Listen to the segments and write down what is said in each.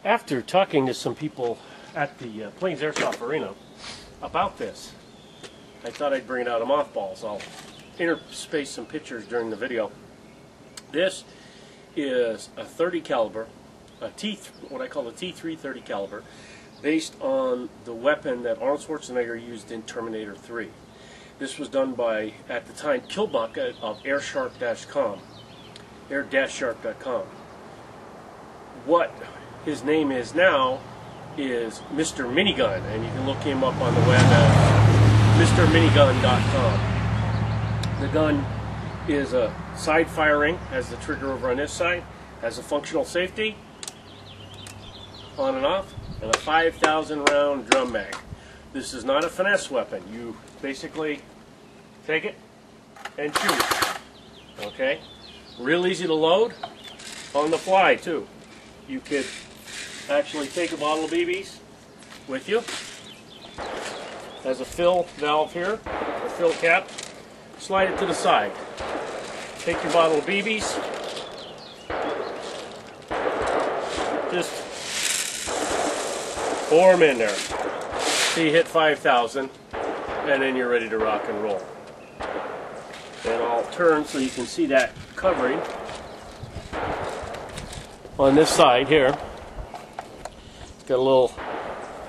After talking to some people at the Plains Airsoft Arena about this, I thought I'd bring it out of mothballs. I'll interspace some pictures during the video. This is a 30 caliber, what I call a T3 30 caliber, based on the weapon that Arnold Schwarzenegger used in Terminator 3. This was done by, at the time, Killbucket of air-sharp.com. What his name is now is Mr.Minigun, and you can look him up on the web at Mr.Minigun.com. The gun is a side firing, has the trigger over on this side, has a functional safety, on and off, and a 5,000 round drum mag. This is not a finesse weapon. You basically take it and shoot it. Okay? Real easy to load, on the fly too. You could actually take a bottle of BBs with you. Has a fill valve here, a fill cap. Slide it to the side. Take your bottle of BBs. Just pour them in there. So you hit 5,000, and then you're ready to rock and roll. And I'll turn so you can see that covering on this side here. It's got a little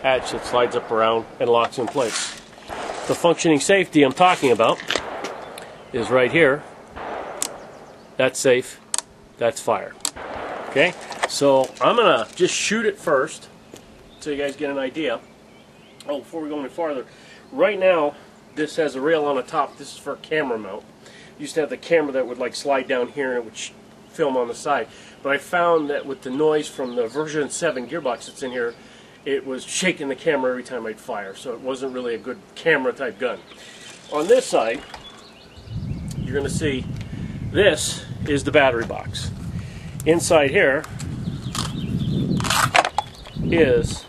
hatch that slides up around and locks in place. The functioning safety I'm talking about is right here. That's safe. That's fire. Okay? So I'm going to just shoot it first so you guys get an idea. Oh, before we go any farther, right now this has a rail on the top. This is for camera mount. Used to have the camera that would like slide down here and it would film on the side. But I found that with the noise from the version 7 gearbox that's in here, it was shaking the camera every time I'd fire. So it wasn't really a good camera type gun. On this side, you're going to see this is the battery box. Inside here is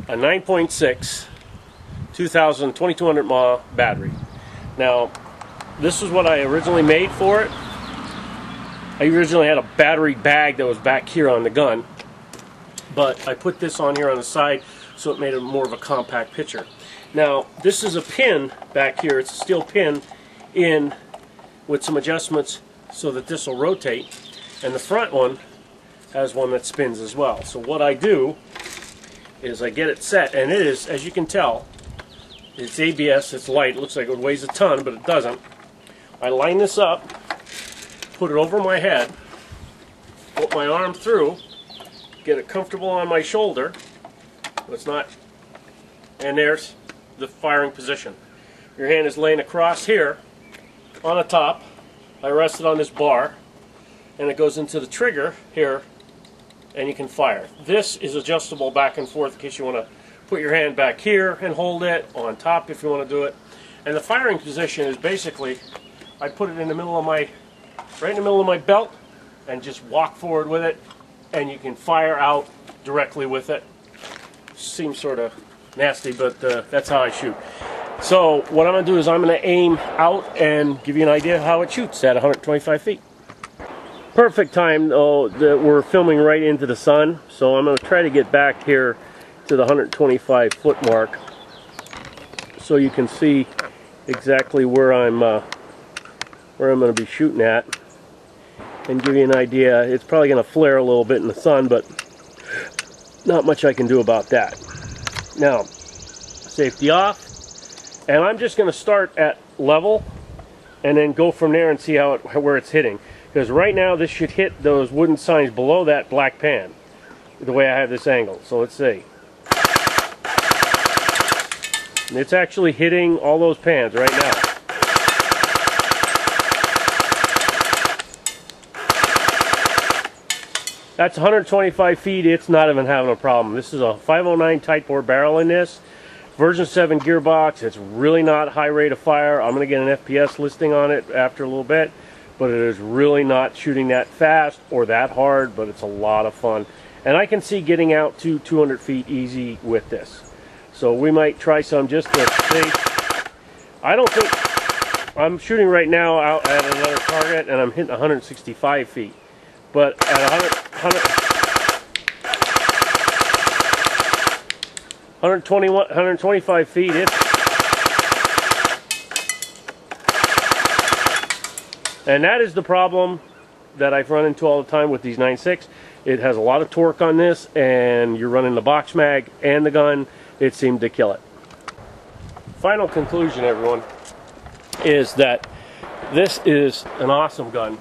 a 9.6 2200 mAh battery. Now, this is what I originally made for it. I originally had a battery bag that was back here on the gun, but I put this on here on the side so it made it more of a compact picture. Now, this is a pin back here. It's a steel pin in with some adjustments so that this will rotate, and the front one has one that spins as well. So what I do is I get it set, and it is, as you can tell, it's ABS, it's light, it looks like it weighs a ton, but it doesn't. I line this up, put it over my head, put my arm through, get it comfortable on my shoulder, but it's not, and there's the firing position. Your hand is laying across here on the top. I rest it on this bar, and it goes into the trigger here, and you can fire. This is adjustable back and forth in case you want to put your hand back here and hold it, on top if you want to do it. And the firing position is basically, I put it in the middle of my, right in the middle of my belt, and just walk forward with it, and you can fire out directly with it. Seems sort of nasty, but that's how I shoot. So what I'm going to do is I'm going to aim out and give you an idea of how it shoots at 125 feet. Perfect time though that we're filming right into the sun, so I'm going to try to get back here to the 125 foot mark so you can see exactly where I'm going to be shooting at and give you an idea. It's probably going to flare a little bit in the sun, but not much I can do about that. Now, safety off. And I'm just going to start at level and then go from there and see where it's hitting. Because right now this should hit those wooden signs below that black pan, the way I have this angle. So let's see. And it's actually hitting all those pans right now. That's 125 feet. It's not even having a problem. This is a 509 tight bore barrel in this. Version 7 gearbox. It's really not high rate of fire. I'm going to get an FPS listing on it after a little bit, but it is really not shooting that fast or that hard, but it's a lot of fun. And I can see getting out to 200 feet easy with this. So we might try some just to see. I don't think, I'm shooting right now out at another target and I'm hitting 165 feet. But at 100 125 feet. And that is the problem that I've run into all the time with these 9.6. It has a lot of torque on this, and you're running the box mag and the gun. It seemed to kill it. Final conclusion, everyone, is that this is an awesome gun.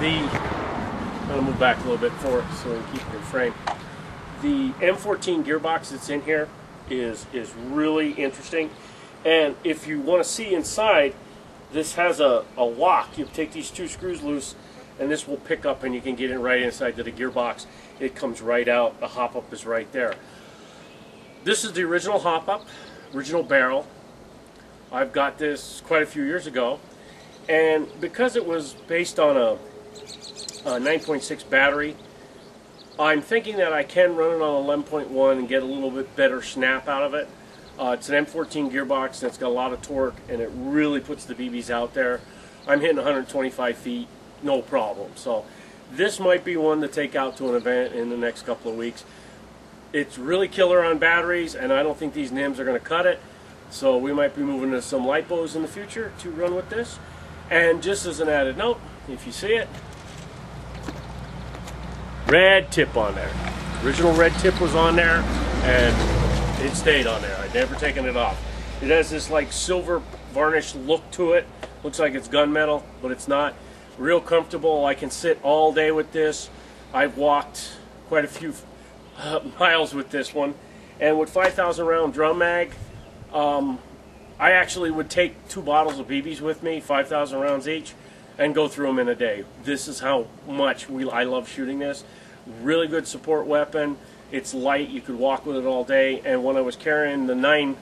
I'm going to move back a little bit for it so we can keep it in frame. The M14 gearbox that's in here is really interesting. And if you want to see inside, this has a lock. You take these two screws loose, and this will pick up, and you can get it right inside to the gearbox. It comes right out. The hop-up is right there. This is the original hop-up, original barrel. I've got this quite a few years ago, and because it was based on a 9.6 battery, I'm thinking that I can run it on 11.1 and get a little bit better snap out of it. It's an M14 gearbox that's got a lot of torque, and it really puts the BBs out there. I'm hitting 125 feet, no problem. So this might be one to take out to an event in the next couple of weeks. It's really killer on batteries, and I don't think these NIMs are going to cut it. So we might be moving to some lipos in the future to run with this. And just as an added note, if you see it, red tip on there. Original red tip was on there, and it stayed on there. I'd never taken it off. It has this like silver varnish look to it. Looks like it's gunmetal, but it's not. Real comfortable. I can sit all day with this. I've walked quite a few miles with this one. And with 5,000 round drum mag, I actually would take 2 bottles of BBs with me, 5,000 rounds each, and go through them in a day. This is how much I love shooting this. Really good support weapon. It's light. You could walk with it all day. And when I was carrying the KWA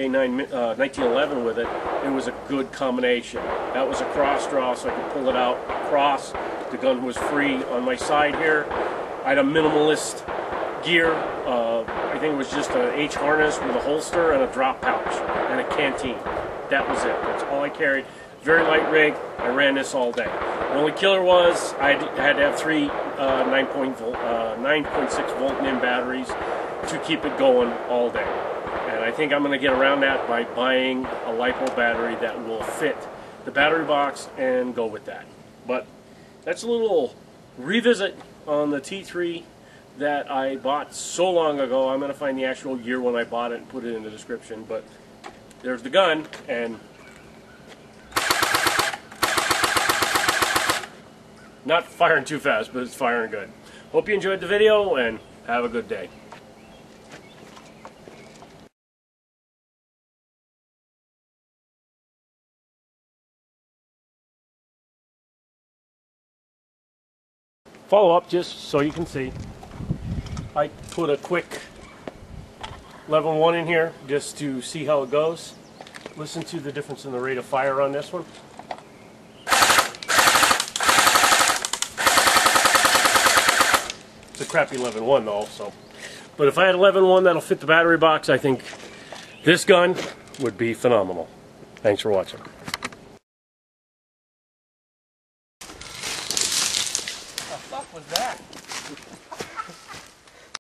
1911 with it, it was a good combination. That was a cross draw, so I could pull it out cross. The gun was free on my side here. I had a minimalist gear. I think it was just an H harness with a holster and a drop pouch and a canteen. That was it. That's all I carried. Very light rig. I ran this all day. The only killer was I had to have 3 9.6 volt NIM batteries to keep it going all day. And I think I'm going to get around that by buying a LiPo battery that will fit the battery box and go with that. But that's a little revisit on the T3 that I bought so long ago. I'm going to find the actual year when I bought it and put it in the description. But there's the gun, and not firing too fast, but it's firing good. Hope you enjoyed the video, and have a good day. Follow up just so you can see. I put a quick level 1 in here just to see how it goes. Listen to the difference in the rate of fire on this one. It's a crappy 11.1 though, so. But if I had 11.1 that'll fit the battery box, I think this gun would be phenomenal. Thanks for watching.